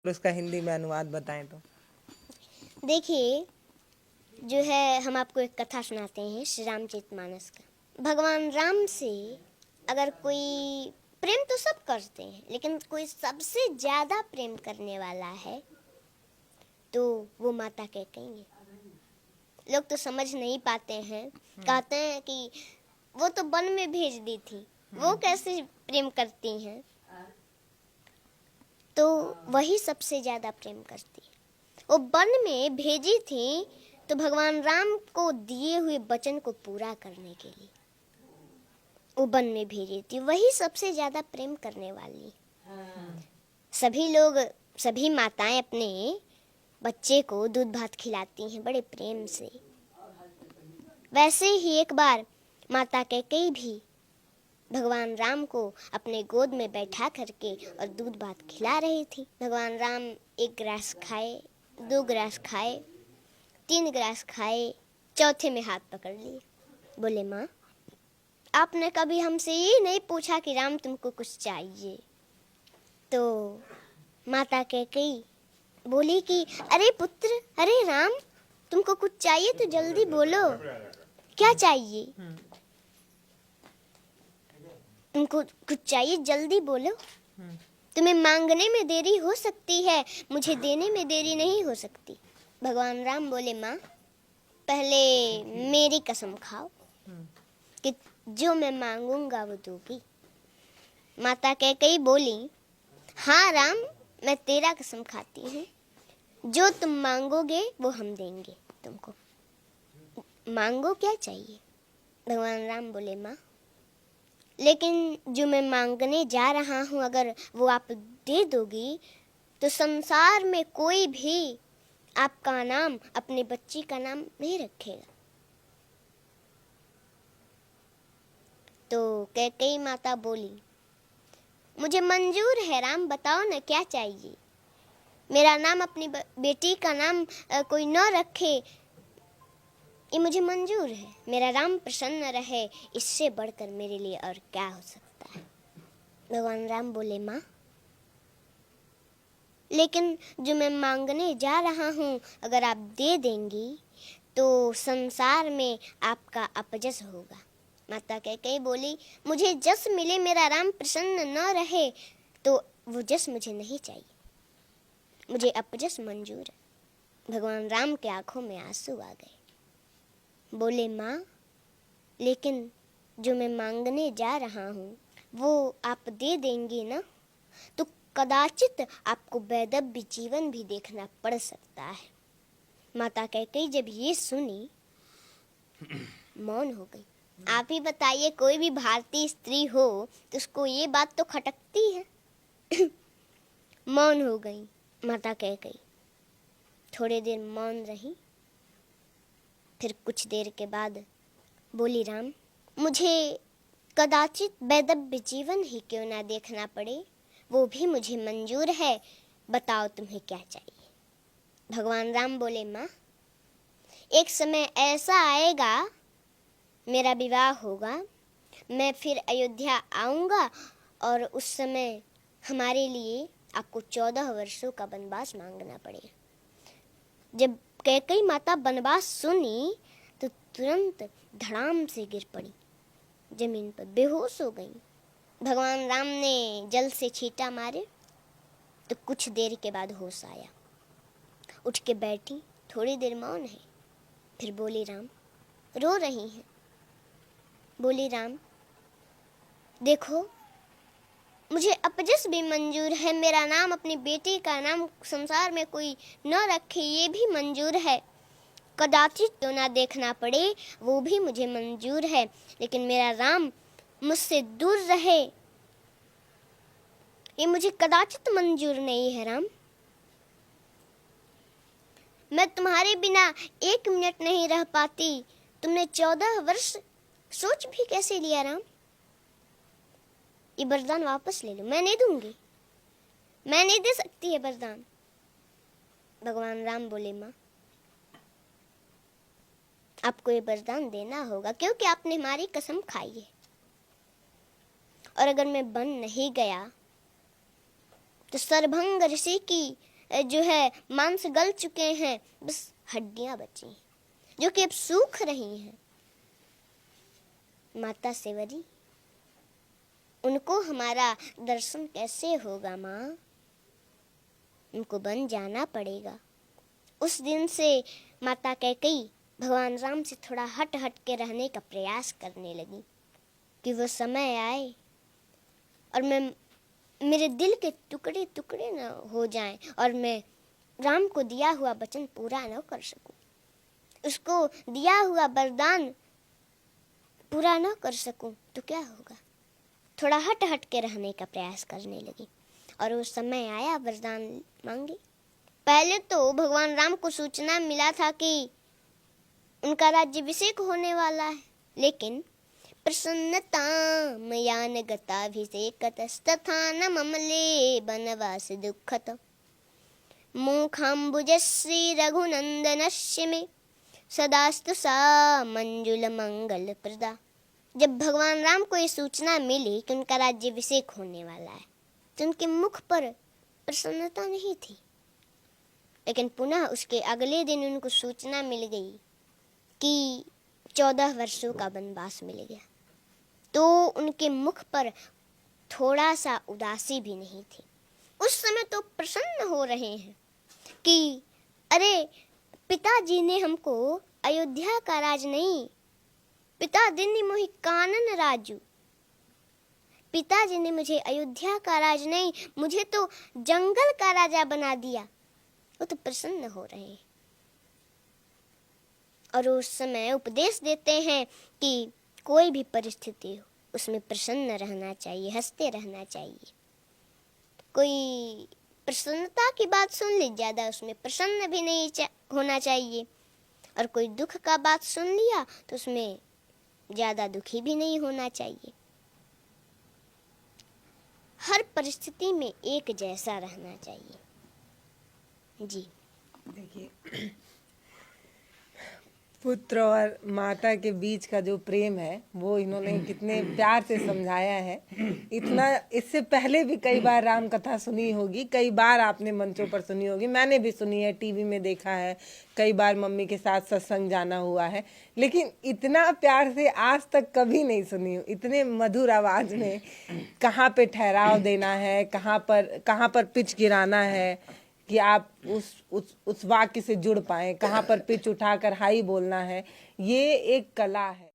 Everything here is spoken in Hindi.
उसका हिंदी में अनुवाद बताएं तो। देखिए, जो है हम आपको एक कथा सुनाते हैं श्री रामचरितमानस का। भगवान राम से अगर कोई प्रेम तो सब करते हैं, लेकिन कोई सबसे ज्यादा प्रेम करने वाला है तो वो माता कैकेयी है। लोग तो समझ नहीं पाते हैं, कहते हैं कि वो तो वन में भेज दी थी, वो कैसे प्रेम करती हैं। तो वही सबसे ज्यादा प्रेम करती है। वो वन में भेजी थी तो भगवान राम को दिए हुए वचन को पूरा करने के लिए वो वन में भेजी थी। वही सबसे ज्यादा प्रेम करने वाली। सभी लोग, सभी माताएं अपने बच्चे को दूध भात खिलाती हैं बड़े प्रेम से। वैसे ही एक बार माता कैकेयी भी भगवान राम को अपने गोद में बैठा करके और दूध भात खिला रही थी। भगवान राम एक गिलास खाए, 2 गिलास खाए, 3 गिलास खाए, चौथे में हाथ पकड़ लिए। बोले, माँ, आपने कभी हमसे ये नहीं पूछा कि राम तुमको कुछ चाहिए। तो माता कैकेयी बोली कि अरे पुत्र, अरे राम, तुमको कुछ चाहिए तो जल्दी बोलो, क्या चाहिए? तुमको कुछ चाहिए, जल्दी बोलो। तुम्हें मांगने में देरी हो सकती है, मुझे देने में देरी नहीं हो सकती। भगवान राम बोले, माँ, पहले मेरी कसम खाओ कि जो मैं मांगूंगा वो दोगी। माता कैकेयी बोली, हाँ राम, मैं तेरा कसम खाती हूँ, जो तुम मांगोगे वो हम देंगे तुमको। मांगो, क्या चाहिए? भगवान राम बोले, माँ, लेकिन जो मैं मांगने जा रहा हूँ अगर वो आप दे दोगी तो संसार में कोई भी आपका नाम, अपने बच्ची का नाम नहीं रखेगा। तो कैकेयी माता बोली, मुझे मंजूर है राम, बताओ ना क्या चाहिए। मेरा नाम, अपनी बेटी का नाम कोई न रखे, ये मुझे मंजूर है। मेरा राम प्रसन्न रहे, इससे बढ़कर मेरे लिए और क्या हो सकता है। भगवान राम बोले, माँ, लेकिन जो मैं मांगने जा रहा हूँ अगर आप दे देंगी तो संसार में आपका अपजस होगा। माता कैकेयी बोली, मुझे जस मिले, मेरा राम प्रसन्न न रहे तो वो जस मुझे नहीं चाहिए, मुझे अपजस मंजूर है। भगवान राम के आंखों में आंसू आ गए। बोले, माँ, लेकिन जो मैं मांगने जा रहा हूँ वो आप दे देंगी ना, तो कदाचित आपको वैधव्य जीवन भी देखना पड़ सकता है। माता कैकेयी जब ये सुनी मौन हो गई। आप ही बताइए, कोई भी भारतीय स्त्री हो तो उसको ये बात तो खटकती है। मौन हो गई माता कैकेयी। थोड़ी देर मौन रही, फिर कुछ देर के बाद बोली, राम, मुझे कदाचित वैधव्य जीवन ही क्यों ना देखना पड़े, वो भी मुझे मंजूर है। बताओ तुम्हें क्या चाहिए। भगवान राम बोले, माँ, एक समय ऐसा आएगा, मेरा विवाह होगा, मैं फिर अयोध्या आऊंगा और उस समय हमारे लिए आपको 14 वर्षों का वनवास मांगना पड़ेगा। जब कैकेयी माता वनवास सुनी तो तुरंत धड़ाम से गिर पड़ी, जमीन पर बेहोश हो गई। भगवान राम ने जल से छींटा मारे तो कुछ देर के बाद होश आया। उठ के बैठी, थोड़ी देर मौन है, फिर बोली, राम, रो रही हैं। बोली, राम, देखो, मुझे अपजस भी मंजूर है, मेरा नाम, अपनी बेटी का नाम संसार में कोई न रखे ये भी मंजूर है, कदाचित तो ना देखना पड़े वो भी मुझे मंजूर है, लेकिन मेरा राम मुझसे दूर रहे ये मुझे कदाचित मंजूर नहीं है। राम, मैं तुम्हारे बिना 1 मिनट नहीं रह पाती। तुमने 14 वर्ष सोच भी कैसे लिया राम? ये वरदान वापस ले लो, मैं नहीं दूंगी, मैं नहीं दे सकती है वरदान। भगवान राम बोले, माँ, आपको ये वरदान देना होगा क्योंकि आपने हमारी कसम खाई है, और अगर मैं बन नहीं गया तो सरभंग ऋषि की जो है मांस गल चुके हैं, बस हड्डियां बची हैं जो कि अब सूख रही हैं। माता सेवरी, उनको हमारा दर्शन कैसे होगा माँ? उनको बन जाना पड़ेगा। उस दिन से माता कैकेयी भगवान राम से थोड़ा हट हट के रहने का प्रयास करने लगी कि वो समय आए और मेरे दिल के टुकड़े टुकड़े न हो जाएं और मैं राम को दिया हुआ वचन पूरा न कर सकूं, उसको दिया हुआ वरदान पूरा न कर सकूं तो क्या होगा? थोड़ा हट हट के रहने का प्रयास करने लगी और उस समय आया, वरदान मांगी। पहले तो भगवान राम को सूचना मिला था कि उनका राज्याभिषेक होने वाला है, लेकिन प्रसन्नता मयान गताभिषेकतस्तथा न ममले वनवास दुःखत मुखाम्बुजश्री रघुनंदनस्य मे सदास्तु सा मंजुल मंगल प्रदा। जब भगवान राम को ये सूचना मिली कि उनका राज्याभिषेक होने वाला है तो उनके मुख पर प्रसन्नता नहीं थी, लेकिन पुनः उसके अगले दिन उनको सूचना मिल गई कि 14 वर्षों का वनवास मिल गया, तो उनके मुख पर थोड़ा सा उदासी भी नहीं थी। उस समय तो प्रसन्न हो रहे हैं कि अरे पिताजी ने हमको अयोध्या का राज नहीं, पिताजी ने मोहि कानन राजू, पिताजी ने मुझे अयोध्या का राज नहीं, मुझे तो जंगल का राजा बना दिया। वो तो प्रसन्न हो रहे हैं और उस समय उपदेश देते हैं कि कोई भी परिस्थिति हो उसमें प्रसन्न रहना चाहिए, हंसते रहना चाहिए। कोई प्रसन्नता की बात सुन ली, ज्यादा उसमें प्रसन्न भी नहीं होना चाहिए, और कोई दुख का बात सुन लिया तो उसमें ज्यादा दुखी भी नहीं होना चाहिए। हर परिस्थिति में एक जैसा रहना चाहिए। जी देखिए, पुत्र और माता के बीच का जो प्रेम है वो इन्होंने कितने प्यार से समझाया है। इतना इससे पहले भी कई बार राम कथा सुनी होगी, कई बार आपने मंचों पर सुनी होगी, मैंने भी सुनी है, टीवी में देखा है, कई बार मम्मी के साथ सत्संग जाना हुआ है, लेकिन इतना प्यार से आज तक कभी नहीं सुनी। इतने मधुर आवाज में कहाँ पे ठहराव देना है, कहाँ पर पिच गिराना है कि आप उस वाक्य से जुड़ पाए, कहाँ पर पिच उठाकर हाई बोलना है, ये एक कला है।